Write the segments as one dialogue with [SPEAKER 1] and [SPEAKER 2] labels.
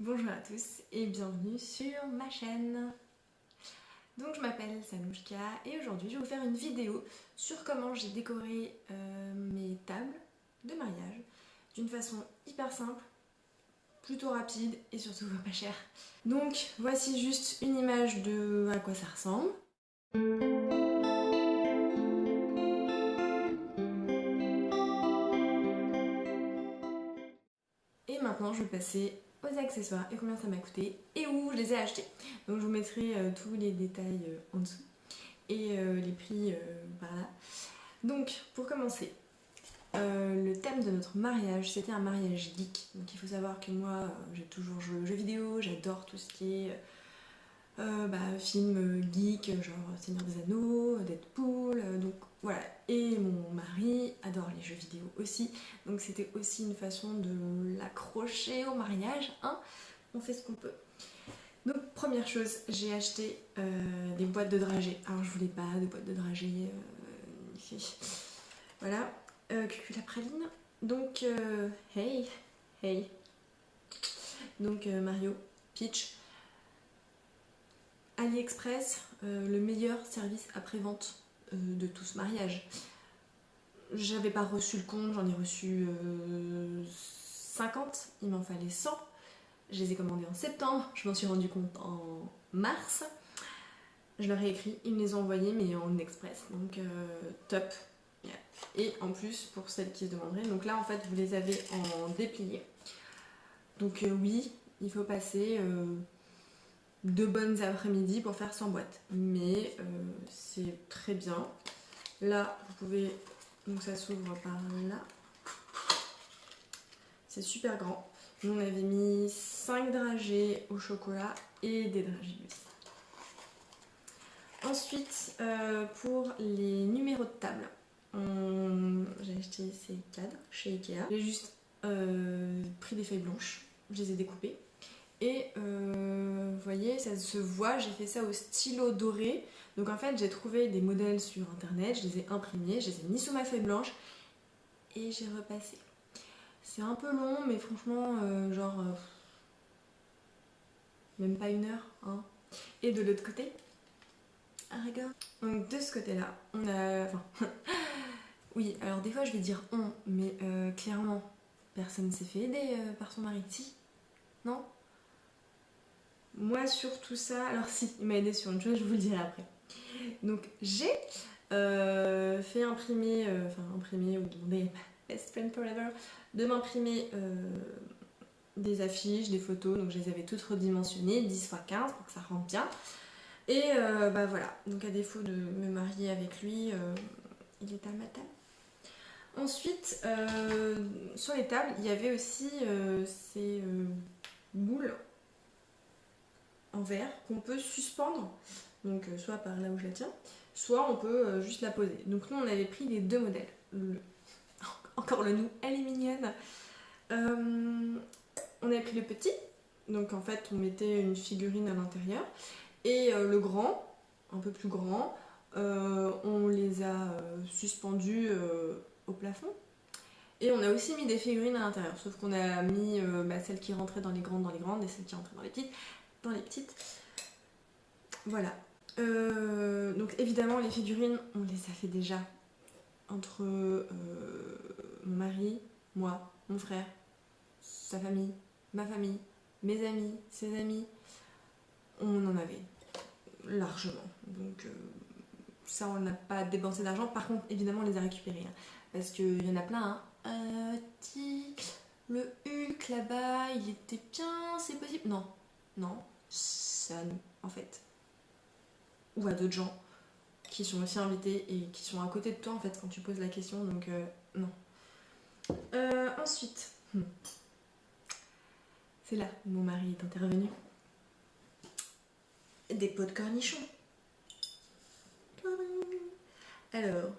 [SPEAKER 1] Bonjour à tous et bienvenue sur ma chaîne. Donc je m'appelle Sanouchka et aujourd'hui je vais vous faire une vidéo sur comment j'ai décoré mes tables de mariage d'une façon hyper simple, plutôt rapide et surtout pas chère. Donc voici juste une image de à quoi ça ressemble. Et maintenant je vais passer aux accessoires et combien ça m'a coûté et où je les ai achetés. Donc je vous mettrai tous les détails en dessous et les prix par là. Donc pour commencer, le thème de notre mariage c'était un mariage geek. Donc il faut savoir que moi j'ai toujours joué aux jeux vidéo, j'adore tout ce qui est film geek, genre Seigneur des Anneaux, Deadpool, donc voilà. Et mon mari adore les jeux vidéo aussi, donc c'était aussi une façon de l'accrocher au mariage, hein. On fait ce qu'on peut. Donc première chose, j'ai acheté des boîtes de dragées. Alors je voulais pas de boîtes de dragées, voilà, Cucu la praline. Donc hey, hey. Donc Mario, Peach. AliExpress, le meilleur service après-vente de tout ce mariage. J'avais pas reçu le compte, j'en ai reçu 50, il m'en fallait 100. Je les ai commandés en septembre, je m'en suis rendu compte en mars. Je leur ai écrit, ils me les ont envoyés mais en express, donc top. Yeah. Et en plus, pour celles qui se demanderaient, donc là en fait vous les avez en déplié. Donc oui, il faut passer 2 bonnes après-midi pour faire 100 boîtes, mais c'est très bien. Là vous pouvez, donc ça s'ouvre par là, c'est super grand. Nous on avait mis 5 dragées au chocolat et des dragées aussi. Ensuite pour les numéros de table, j'ai acheté ces cadres chez Ikea. J'ai juste pris des feuilles blanches, je les ai découpées. Et vous voyez, ça se voit, j'ai fait ça au stylo doré. Donc en fait, j'ai trouvé des modèles sur internet, je les ai imprimés, je les ai mis sur ma feuille blanche et j'ai repassé. C'est un peu long, mais franchement, même pas 1 heure. Hein. Et de l'autre côté, regarde. Donc de ce côté-là, on a. Enfin, oui, alors des fois je vais dire on, mais clairement, personne ne s'est fait aider par son mari. Si? Non? Moi sur tout ça, alors si, il m'a aidé sur une chose, je vous le dirai après. Donc j'ai fait imprimer, ou demander best friend forever, de m'imprimer des affiches, des photos, donc je les avais toutes redimensionnées, 10 x 15 pour que ça rentre bien. Et voilà, donc à défaut de me marier avec lui, il est à ma table. Ensuite, sur les tables, il y avait aussi ces boules en verre qu'on peut suspendre, donc soit par là où je la tiens, soit on peut juste la poser. Donc nous on avait pris les 2 modèles. Encore le nous, elle est mignonne. On avait pris le petit, donc en fait on mettait une figurine à l'intérieur, et le grand, un peu plus grand, on les a suspendus au plafond. Et on a aussi mis des figurines à l'intérieur, sauf qu'on a mis celles qui rentraient dans les grandes et celles qui rentraient dans les petites. Voilà. Donc évidemment les figurines, on les a fait déjà entre mon mari, moi, mon frère, sa famille, ma famille, mes amis, ses amis. On en avait largement. Donc ça on n'a pas dépensé d'argent. Par contre évidemment on les a récupérés. Hein, parce qu'il y en a plein. Hein. Le Hulk là-bas, il était bien, c'est possible. Non, non, ça en fait. Ou à d'autres gens qui sont aussi invités et qui sont à côté de toi en fait quand tu poses la question, donc non. Ensuite, c'est là où mon mari est intervenu. Des pots de cornichons. Alors,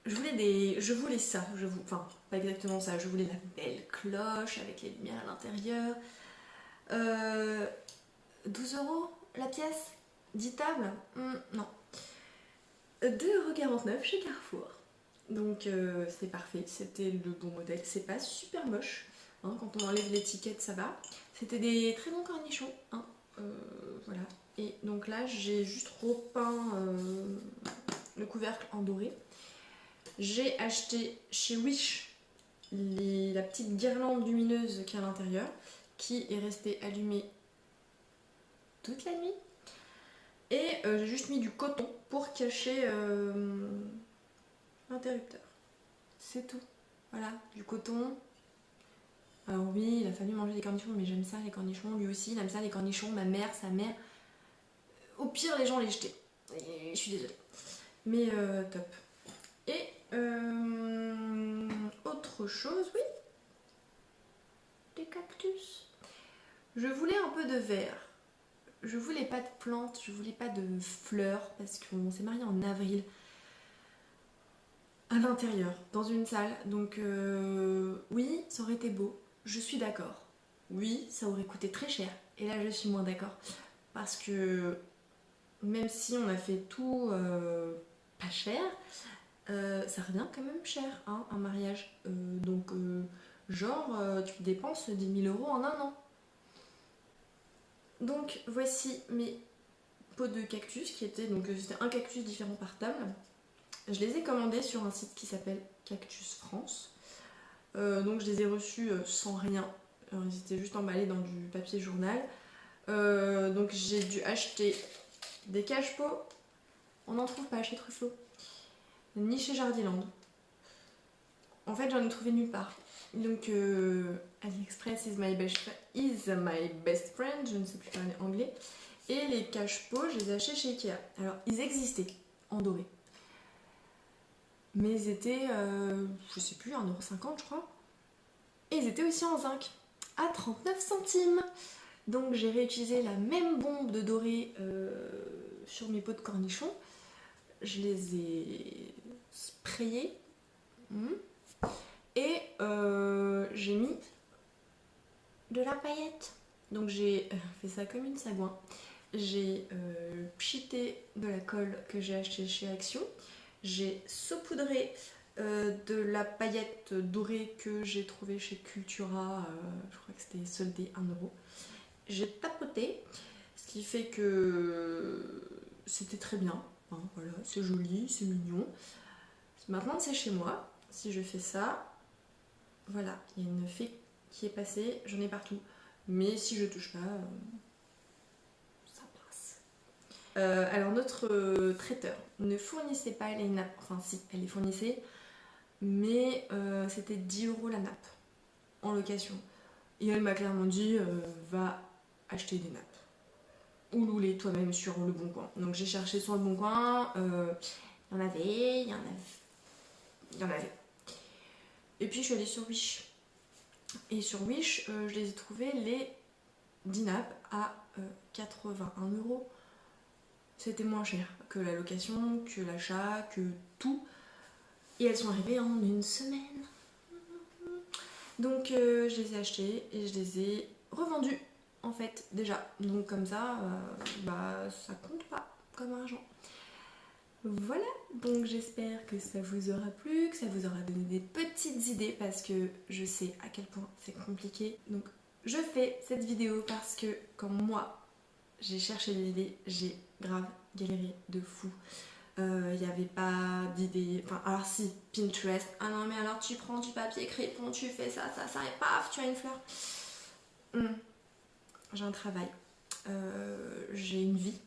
[SPEAKER 1] je voulais ça, enfin pas exactement ça, je voulais la belle cloche avec les lumières à l'intérieur. 12 € la pièce, 10 tables, non. 2,49 € chez Carrefour. Donc c'est parfait, c'était le bon modèle. C'est pas super moche. hein, quand on enlève l'étiquette ça va. C'était des très bons cornichons, hein, voilà. Et donc là j'ai juste repeint le couvercle en doré. J'ai acheté chez Wish la petite guirlande lumineuse qui est à l'intérieur, qui est restée allumée toute la nuit. Et j'ai juste mis du coton pour cacher l'interrupteur. C'est tout. Voilà, du coton. Alors oui, il a fallu manger des cornichons, mais j'aime ça les cornichons. Lui aussi, il aime ça les cornichons. Ma mère, sa mère. Au pire, les gens les jetaient. Et je suis désolée. Mais top. Et autre chose, oui. Des cactus. Je voulais un peu de vert. Je voulais pas de plantes, je voulais pas de fleurs parce qu'on s'est marié en avril à l'intérieur, dans une salle. Donc oui, ça aurait été beau, je suis d'accord. Oui, ça aurait coûté très cher. Et là, je suis moins d'accord. Parce que même si on a fait tout pas cher, ça revient quand même cher, hein, un mariage. Donc tu dépenses 10 000 € en un an. Donc voici mes pots de cactus qui étaient, donc c'était un cactus différent par table. Je les ai commandés sur un site qui s'appelle Cactus France. Donc je les ai reçus sans rien. Ils étaient juste emballés dans du papier journal. Donc j'ai dû acheter des cache-pots. On n'en trouve pas chez Truffaut, ni chez Jardiland. En fait, j'en ai trouvé nulle part. Donc AliExpress is my best friend. Je ne sais plus parler anglais. Et les cache-pots, je les ai achetés chez Ikea. Alors, ils existaient en doré. Mais ils étaient, je sais plus, 1,50 € je crois. Et ils étaient aussi en zinc, à 39 centimes. Donc j'ai réutilisé la même bombe de doré sur mes pots de cornichons. Je les ai sprayés. Et j'ai mis de la paillette. Donc j'ai fait ça comme une sagouin. J'ai pchité de la colle que j'ai achetée chez Action. J'ai saupoudré de la paillette dorée que j'ai trouvée chez Cultura. Je crois que c'était soldé 1 €. J'ai tapoté, ce qui fait que c'était très bien. Hein, voilà, c'est joli, c'est mignon. Maintenant c'est chez moi. Si je fais ça, voilà, il y a une fée qui est passée, j'en ai partout. Mais si je touche pas, ça passe. Alors notre traiteur ne fournissait pas les nappes, enfin si, elle les fournissait, mais c'était 10 € la nappe en location. Et elle m'a clairement dit, va acheter des nappes. Ou louer toi-même sur le bon coin. Donc j'ai cherché sur le bon coin, il y en avait. Et puis je suis allée sur Wish. Et sur Wish, je les ai trouvées les 10 nappes à 81 €. C'était moins cher que la location, que l'achat, que tout. Et elles sont arrivées en une semaine. Donc je les ai achetées et je les ai revendues en fait déjà. Donc comme ça, ça compte pas comme argent. Voilà, donc j'espère que ça vous aura plu, que ça vous aura donné des petites idées parce que je sais à quel point c'est compliqué. Donc je fais cette vidéo parce que comme moi j'ai cherché des idées, j'ai grave galéré de fou. Il n'y avait pas d'idées, enfin alors si, Pinterest, ah non mais alors tu prends du papier crépon, tu fais ça et paf, tu as une fleur. J'ai un travail, j'ai une vie.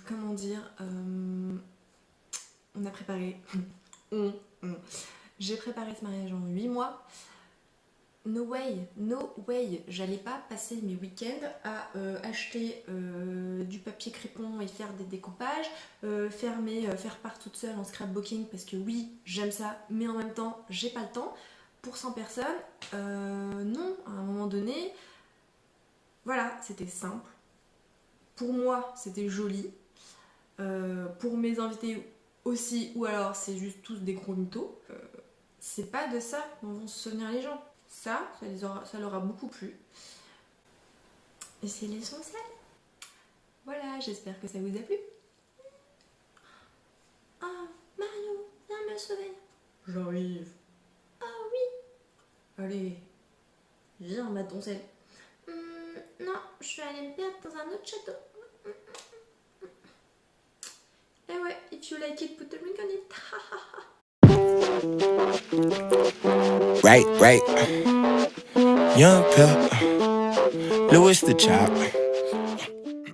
[SPEAKER 1] Comment dire, on a préparé j'ai préparé ce mariage en 8 mois. No way, j'allais pas passer mes week-ends à acheter du papier crépon et faire des découpages, faire part toute seule en scrapbooking parce que oui, j'aime ça, mais en même temps, j'ai pas le temps. Pour 100 personnes, non, à un moment donné, voilà, c'était simple. Pour moi, c'était joli. Pour mes invités aussi, ou alors c'est juste tous des gros mythos. C'est pas de ça dont vont se souvenir les gens. Ça leur a beaucoup plu. Et c'est l'essentiel. Voilà, j'espère que ça vous a plu. Ah, Mario, viens me sauver. J'arrive. Ah oui. Allez, viens ma donzelle. Non, je vais aller me perdre dans un autre château. Eh ouais, if you like it, put a ring on it.
[SPEAKER 2] Right. Young Pep, Louis the Chop.